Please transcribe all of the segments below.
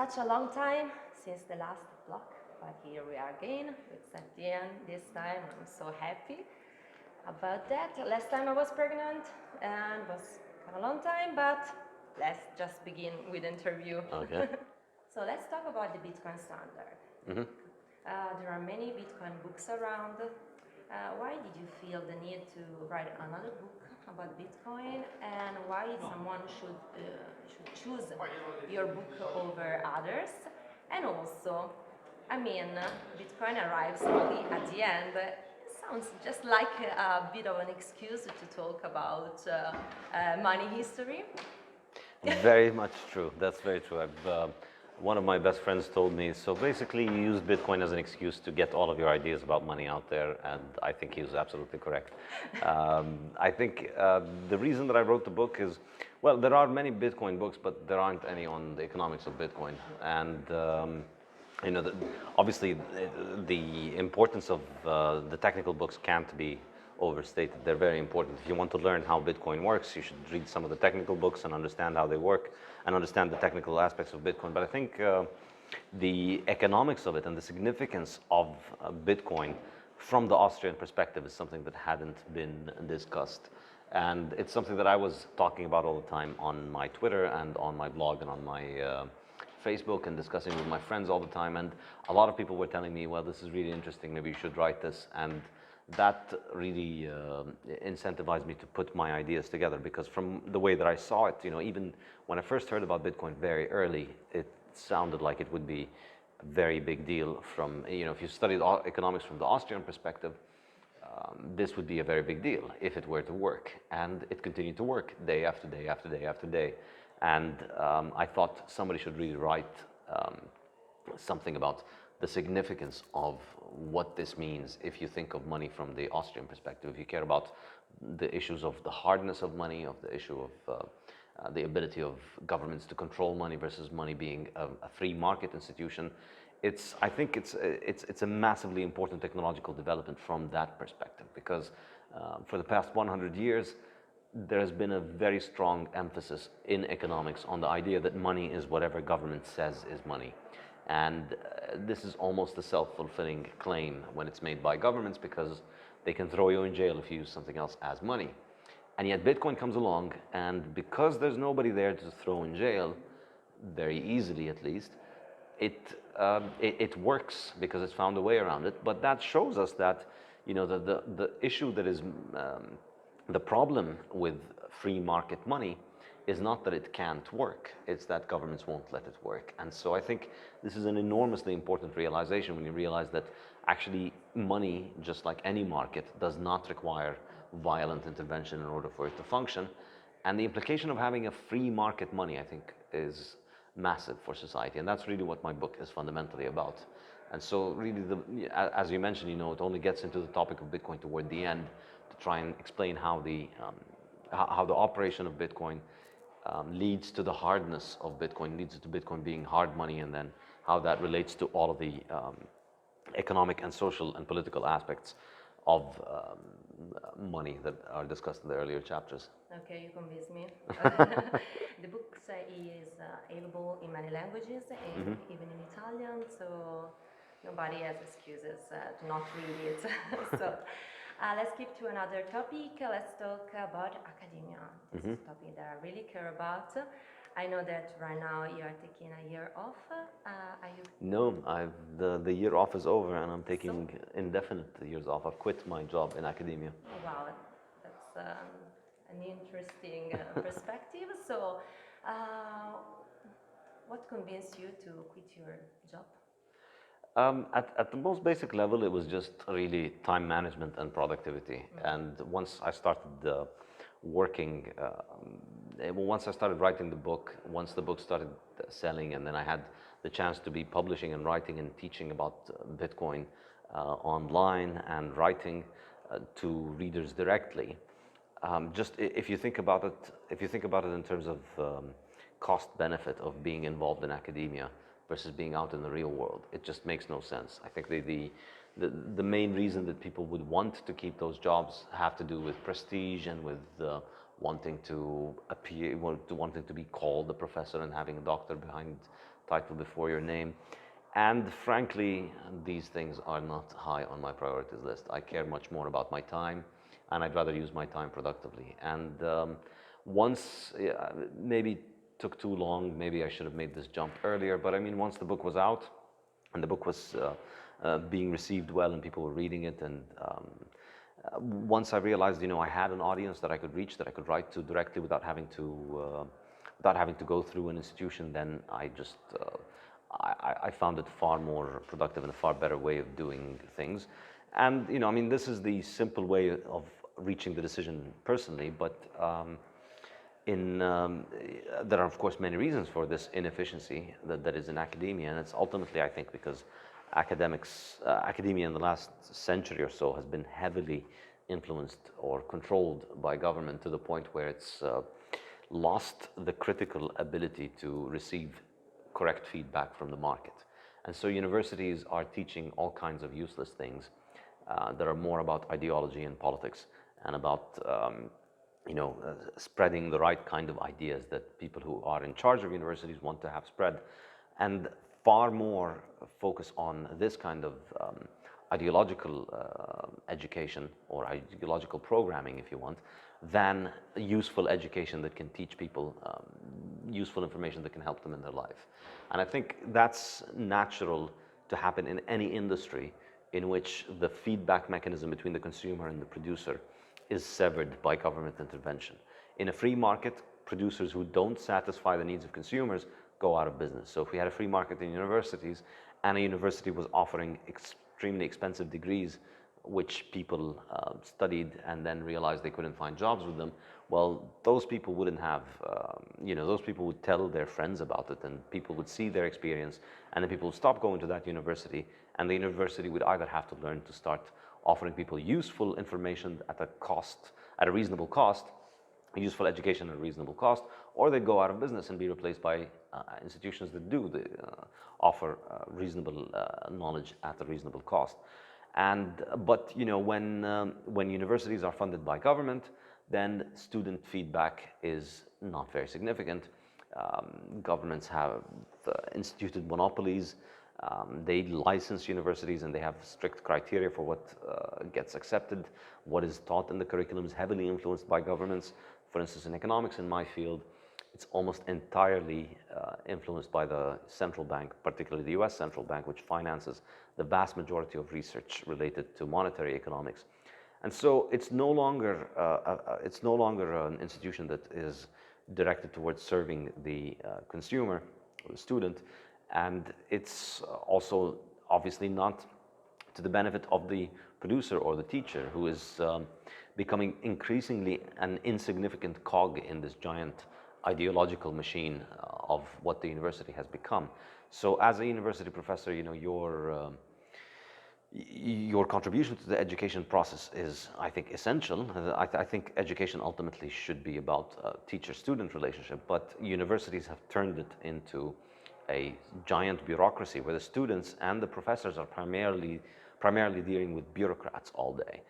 such a long time since the last block, but here we are again with Saifedean this time. I'm so happy about that. Last time I was pregnant and was kind of a long time, but let's just begin with the interview. Okay. So let's talk about the Bitcoin Standard. Mm-hmm. There are many Bitcoin books around. Why did you feel the need to write another book about Bitcoin, and why someone should choose your book over others? And also, I mean, Bitcoin arrives only at the end. It sounds just like a bit of an excuse to talk about money history. Very much true. That's very true. One of my best friends told me, so basically you use Bitcoin as an excuse to get all of your ideas about money out there, and I think he was absolutely correct. I think the reason that I wrote the book is, well, there are many Bitcoin books, but there aren't any on the economics of Bitcoin. And you know, obviously the importance of the technical books can't be overstated. They're very important. If you want to learn how Bitcoin works, you should read some of the technical books and understand how they work and understand the technical aspects of Bitcoin. But I think the economics of it and the significance of Bitcoin from the Austrian perspective is something that hadn't been discussed. And it's something that I was talking about all the time on my Twitter and on my blog and on my Facebook, and discussing with my friends all the time. And a lot of people were telling me, well, this is really interesting, maybe you should write this. And that really incentivized me to put my ideas together, because from the way that I saw it, you know, even when I first heard about Bitcoin very early, it sounded like it would be a very big deal. From, you know, if you studied economics from the Austrian perspective, this would be a very big deal if it were to work. And it continued to work day after day after day after day. And I thought somebody should really write something about the significance of what this means if you think of money from the Austrian perspective, if you care about the issues of the hardness of money, of the issue of the ability of governments to control money versus money being a free market institution. I think it's a massively important technological development from that perspective, because for the past 100 years, there has been a very strong emphasis in economics on the idea that money is whatever government says is money. And this is almost a self-fulfilling claim when it's made by governments, because they can throw you in jail if you use something else as money. And yet Bitcoin comes along, and because there's nobody there to throw in jail, very easily at least, it works because it's found a way around it. But that shows us that, you know, the issue that is the problem with free market money is not that it can't work, it's that governments won't let it work. And so I think this is an enormously important realization, when you realize that actually money, just like any market, does not require violent intervention in order for it to function. And the implication of having a free market money, I think, is massive for society. And that's really what my book is fundamentally about. And so really, as you mentioned, you know, it only gets into the topic of Bitcoin toward the end, to try and explain how the operation of Bitcoin leads to the hardness of Bitcoin, leads to Bitcoin being hard money, and then how that relates to all of the economic and social and political aspects of money that are discussed in the earlier chapters. Okay, you convinced me. The book is available in many languages, and even in Italian, so nobody has excuses to not read it. So let's skip to another topic. Let's talk about academia. This is a topic that I really care about. I know that right now you are taking a year off. Are you? No, the year off is over, and I'm taking indefinite years off. I've quit my job in academia. Wow, that's an interesting perspective. So, what convinced you to quit your job? At the most basic level, it was just really time management and productivity. And once I started working, once I started writing the book, once the book started selling, and then I had the chance to be publishing and writing and teaching about Bitcoin online and writing to readers directly. Just if you think about it in terms of cost benefit of being involved in academia versus being out in the real world, it just makes no sense. I think the main reason that people would want to keep those jobs have to do with prestige and with wanting to appear, wanting to be called a professor and having a doctor behind title before your name. And frankly, these things are not high on my priorities list. I care much more about my time, and I'd rather use my time productively. And once, maybe took too long, maybe I should have made this jump earlier, but I mean, once the book was out, and the book was being received well, and people were reading it, and once I realized, I had an audience that I could reach, that I could write to directly without having to go through an institution, then I just I found it far more productive and a far better way of doing things. And I mean, this is the simple way of reaching the decision personally, but there are of course many reasons for this inefficiency that is in academia, and it's ultimately, I think, because academia in the last century or so has been heavily influenced or controlled by government to the point where it's lost the critical ability to receive correct feedback from the market. And so universities are teaching all kinds of useless things that are more about ideology and politics, and about spreading the right kind of ideas that people who are in charge of universities want to have spread, and far more focus on this kind of ideological education, or ideological programming, if you want, than useful education that can teach people useful information that can help them in their life. And I think that's natural to happen in any industry in which the feedback mechanism between the consumer and the producer is severed by government intervention. In a free market, producers who don't satisfy the needs of consumers go out of business. So if we had a free market in universities, and a university was offering extremely expensive degrees which people studied and then realized they couldn't find jobs with them, well, those people wouldn't have, those people would tell their friends about it, and people would see their experience, and then people would stop going to that university, and the university would either have to learn to start offering people useful information at a reasonable cost, useful education at a reasonable cost, or they'd go out of business and be replaced by institutions that do offer reasonable knowledge at a reasonable cost. But when universities are funded by government, then student feedback is not very significant. Governments have instituted monopolies. They license universities, and they have strict criteria for what gets accepted. What is taught in the curriculum is heavily influenced by governments. For instance, in economics, in my field, it's almost entirely influenced by the central bank, particularly the US central bank, which finances the vast majority of research related to monetary economics. And so it's no longer an institution that is directed towards serving the consumer or the student, and it's also obviously not to the benefit of the producer or the teacher, who is becoming increasingly an insignificant cog in this giant ideological machine of what the university has become. So as a university professor, your contribution to the education process is, I think, essential. I think education ultimately should be about teacher-student relationship, but universities have turned it into a giant bureaucracy where the students and the professors are primarily dealing with bureaucrats all day,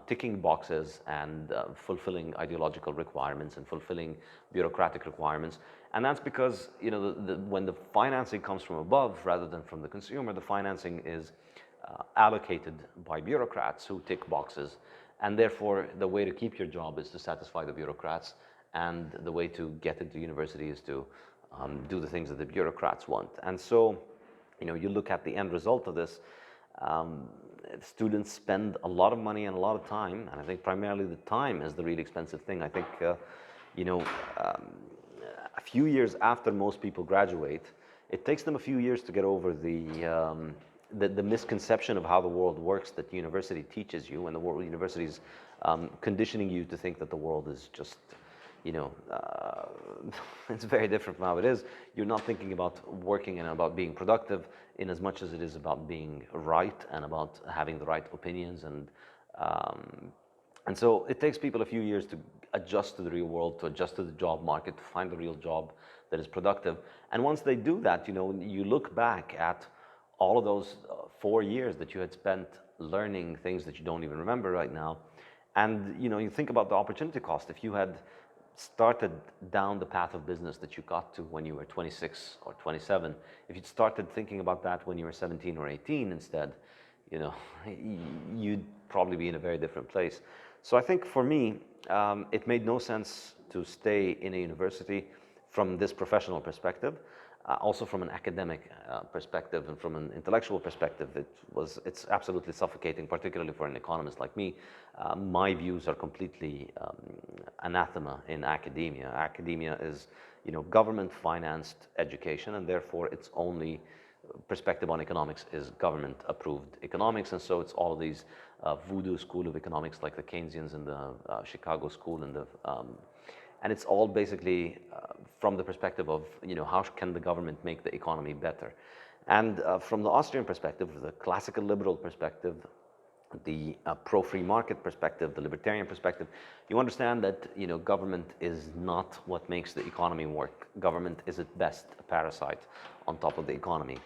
ticking boxes and fulfilling ideological requirements and fulfilling bureaucratic requirements. And that's because when the financing comes from above rather than from the consumer, the financing is allocated by bureaucrats who tick boxes, and therefore the way to keep your job is to satisfy the bureaucrats, and the way to get into university is to do the things that the bureaucrats want. And so you look at the end result of this. Students spend a lot of money and a lot of time, and I think primarily the time is the really expensive thing. I think a few years after most people graduate, it takes them a few years to get over the misconception of how the world works that the university teaches you, and the university is conditioning you to think that the world is just, it's very different from how it is. You're not thinking about working and about being productive in as much as it is about being right and about having the right opinions. And so it takes people a few years to adjust to the real world, to adjust to the job market, to find a real job that is productive. And once they do that, you look back at all of those 4 years that you had spent learning things that you don't even remember right now. And you think about the opportunity cost. If you had started down the path of business that you got to when you were 26 or 27, if you'd started thinking about that when you were 17 or 18 instead, you know, you'd probably be in a very different place. So I think for me, it made no sense to stay in a university from this professional perspective. Also from an academic perspective and from an intellectual perspective, it's absolutely suffocating, particularly for an economist like me. My views are completely anathema in academia. Academia is, you know, government-financed education, and therefore its only perspective on economics is government-approved economics, and so it's all of these voodoo school of economics, like the Keynesians and the Chicago school and the and it's all basically from the perspective of, you know, how can the government make the economy better? And from the Austrian perspective, the classical liberal perspective, the pro-free market perspective, the libertarian perspective, you understand that, you know, government is not what makes the economy work. Government is at best a parasite on top of the economy.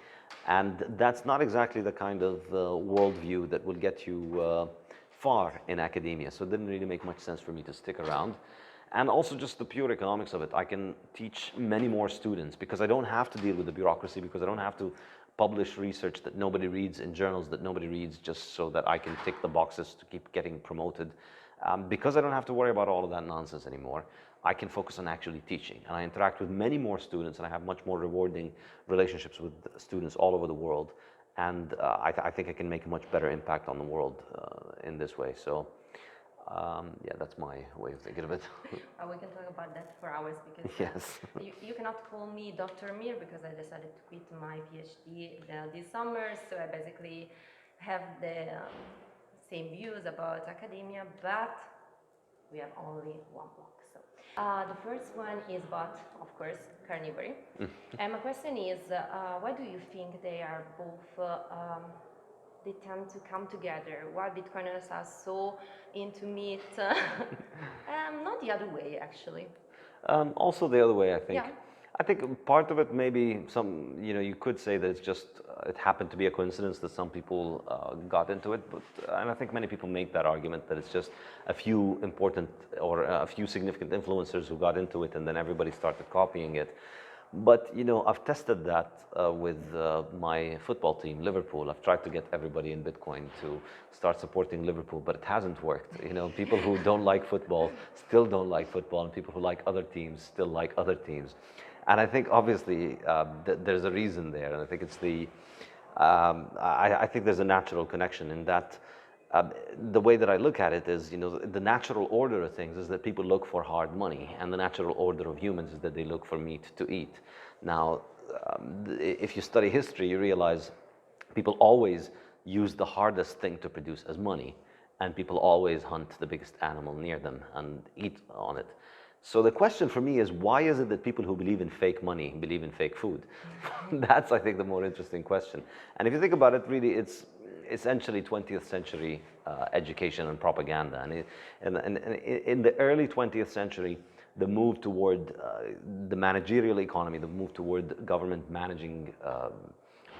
And that's not exactly the kind of worldview that will get you far in academia. So it didn't really make much sense for me to stick around. And also just the pure economics of it. I can teach many more students because I don't have to deal with the bureaucracy, because I don't have to publish research that nobody reads in journals that nobody reads just so that I can tick the boxes to keep getting promoted. Because I don't have to worry about all of that nonsense anymore, I can focus on actually teaching. And I interact with many more students, and I have much more rewarding relationships with students all over the world. And I think I can make a much better impact on the world in this way. So. Yeah, that's my way of thinking of it. We can talk about that for hours because yes. you cannot call me Dr. Mir because I decided to quit my PhD this summer. So I basically have the same views about academia, but we have only one block. So the first one is about, of course, carnivory. And my question is, why do you think they are both they tend to come together? Why Bitcoiners are so into meat? Not the other way, actually. Also the other way, I think. Yeah. I think part of it maybe some, you know, you could say that it's just, it happened to be a coincidence that some people got into it, but, and I think many people make that argument that it's just a few important or a few significant influencers who got into it and then everybody started copying it. But, you know, I've tested that with my football team, Liverpool. I've tried to get everybody in Bitcoin to start supporting Liverpool, but it hasn't worked. You know, people who don't like football still don't like football, and people who like other teams still like other teams. And I think obviously there's a reason there, and I think it's the, I think there's a natural connection in that. The way that I look at it is, you know, the natural order of things is that people look for hard money, and the natural order of humans is that they look for meat to eat. Now, if you study history, you realize people always use the hardest thing to produce as money, and people always hunt the biggest animal near them and eat on it. So the question for me is, why is it that people who believe in fake money believe in fake food? That's, I think, the more interesting question. And if you think about it, really, it's essentially 20th century education and propaganda. And in the early 20th century, the move toward the managerial economy, the move toward government managing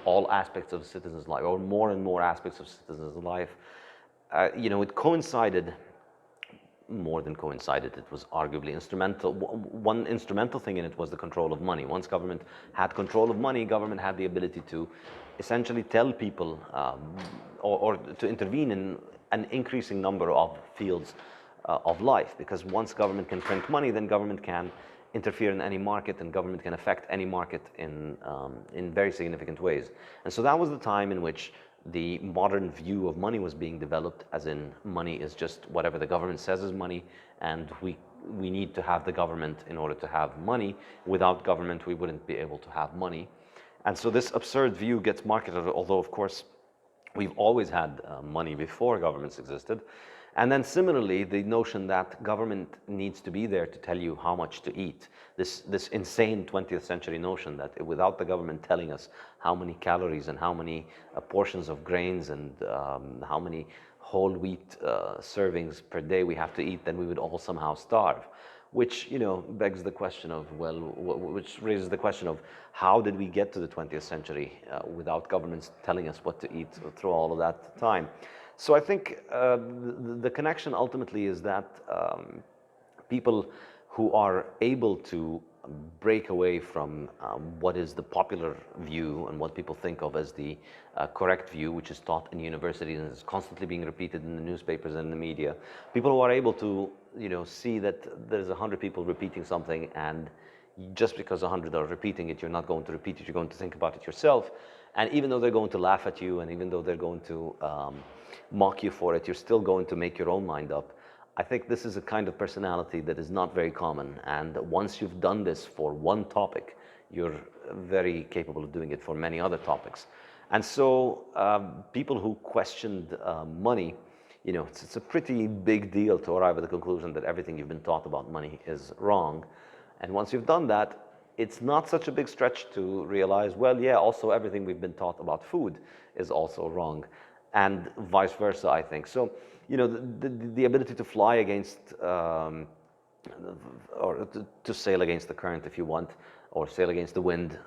all aspects of citizens' life, or more and more aspects of citizens' life, you know, it coincided, more than coincided, it was arguably instrumental. One instrumental thing in it was the control of money. Once government had control of money, government had the ability to essentially tell people or to intervene in an increasing number of fields of life. Because once government can print money, then government can interfere in any market, and government can affect any market in very significant ways. And so that was the time in which the modern view of money was being developed, as in money is just whatever the government says is money, and we need to have the government in order to have money. Without government, we wouldn't be able to have money. And so this absurd view gets marketed, although of course we've always had money before governments existed. And then similarly, the notion that government needs to be there to tell you how much to eat. This insane 20th century notion that without the government telling us how many calories and how many portions of grains and how many whole wheat servings per day we have to eat, then we would all somehow starve. Which, you know, begs the question of, well, which raises the question of how did we get to the 20th century without governments telling us what to eat through all of that time? So I think the connection ultimately is that people who are able to break away from what is the popular view and what people think of as the correct view, which is taught in universities and is constantly being repeated in the newspapers and the media. People who are able to, see that there's 100 people repeating something, and just because 100 are repeating it, you're not going to repeat it, you're going to think about it yourself. And even though they're going to laugh at you, and even though they're going to mock you for it, you're still going to make your own mind up. I think this is a kind of personality that is not very common, and once you've done this for one topic, you're very capable of doing it for many other topics. And so people who questioned money, it's a pretty big deal to arrive at the conclusion that everything you've been taught about money is wrong. And once you've done that, it's not such a big stretch to realize, well, yeah, also everything we've been taught about food is also wrong, and vice versa, I think. So, the ability to fly against, or to sail against the current, if you want, or sail against the wind,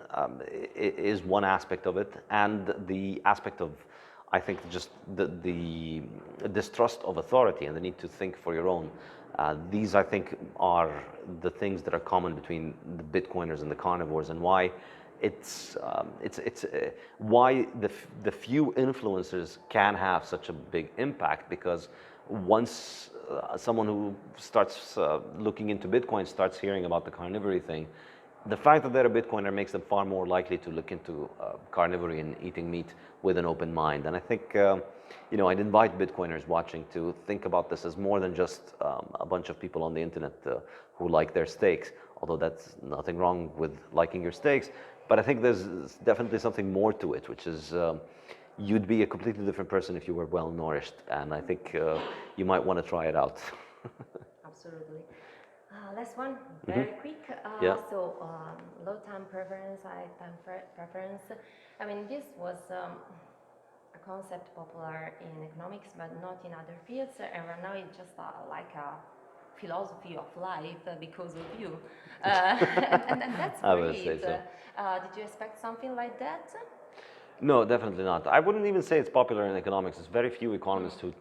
is one aspect of it. And the aspect of, I think, just the distrust of authority and the need to think for your own. These, I think, are the things that are common between the Bitcoiners and the carnivores, and why why the few influencers can have such a big impact. Because once someone who starts looking into Bitcoin starts hearing about the carnivory thing, the fact that they're a Bitcoiner makes them far more likely to look into carnivory and eating meat with an open mind. And I think, I'd invite Bitcoiners watching to think about this as more than just a bunch of people on the internet who like their steaks, although that's nothing wrong with liking your steaks. But I think there's definitely something more to it, which is you'd be a completely different person if you were well nourished. And I think you might want to try it out. Absolutely. Last one, very quick. Yeah. So, low time preference, high time preference. I mean, this was a concept popular in economics, but not in other fields. And right now it's just like a philosophy of life because of you. And that's great. I would say so. Did you expect something like that? No, definitely not. I wouldn't even say it's popular in economics. There's very few economists who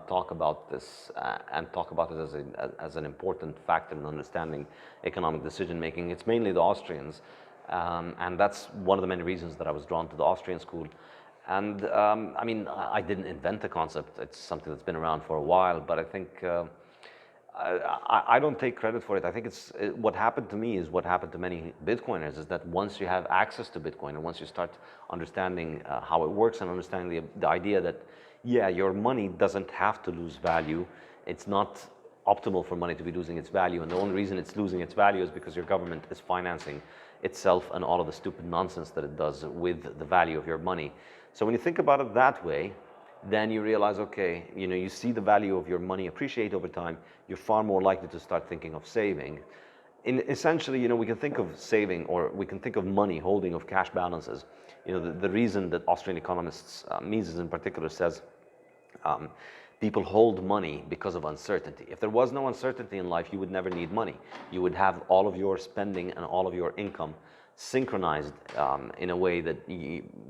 talk about this and talk about it as an important factor in understanding economic decision making. It's mainly the Austrians, and that's one of the many reasons that I was drawn to the Austrian school. And I mean, I didn't invent the concept. It's something that's been around for a while, but I think I don't take credit for it. I think what happened to me is what happened to many Bitcoiners, is that once you have access to Bitcoin and once you start understanding how it works and understanding the idea that, yeah, your money doesn't have to lose value. It's not optimal for money to be losing its value, and the only reason it's losing its value is because your government is financing itself and all of the stupid nonsense that it does with the value of your money. So when you think about it that way, then you realize, okay, you see the value of your money appreciate over time, you're far more likely to start thinking of saving. Essentially, we can think of saving, or we can think of money, holding of cash balances. The reason that Austrian economists, Mises in particular, says people hold money because of uncertainty. If there was no uncertainty in life, you would never need money. You would have all of your spending and all of your income synchronized in a way that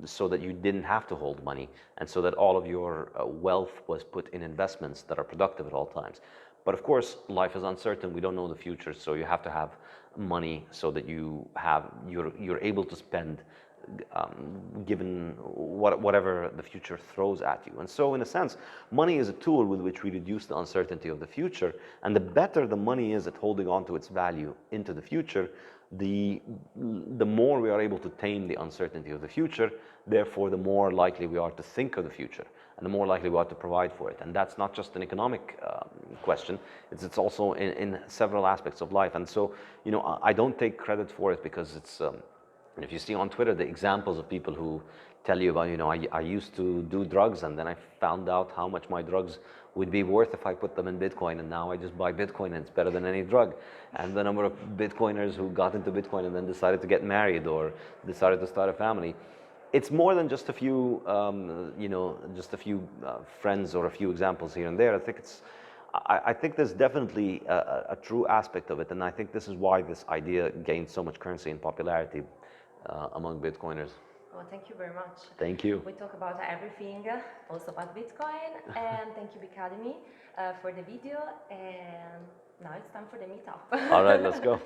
so that you didn't have to hold money, and so that all of your wealth was put in investments that are productive at all times. But of course, life is uncertain. We don't know the future, so you have to have money so that you're able to spend given whatever the future throws at you. And so in a sense, money is a tool with which we reduce the uncertainty of the future, and the better the money is at holding on to its value into the future, the more we are able to tame the uncertainty of the future. Therefore, the more likely we are to think of the future, and the more likely we are to provide for it. And that's not just an economic question, it's also in several aspects of life. And so, I don't take credit for it, because it's if you see on Twitter the examples of people who tell you about, I used to do drugs, and then I found out how much my drugs would be worth if I put them in Bitcoin, and now I just buy Bitcoin and it's better than any drug. And the number of Bitcoiners who got into Bitcoin and then decided to get married or decided to start a family. It's more than just a few, friends or a few examples here and there. I think there's definitely a true aspect of it, and I think this is why this idea gained so much currency and popularity among Bitcoiners. Well, thank you very much. Thank you. We talk about everything, also about Bitcoin, and thank you, BCademy, for the video. And now it's time for the meetup. All right, let's go.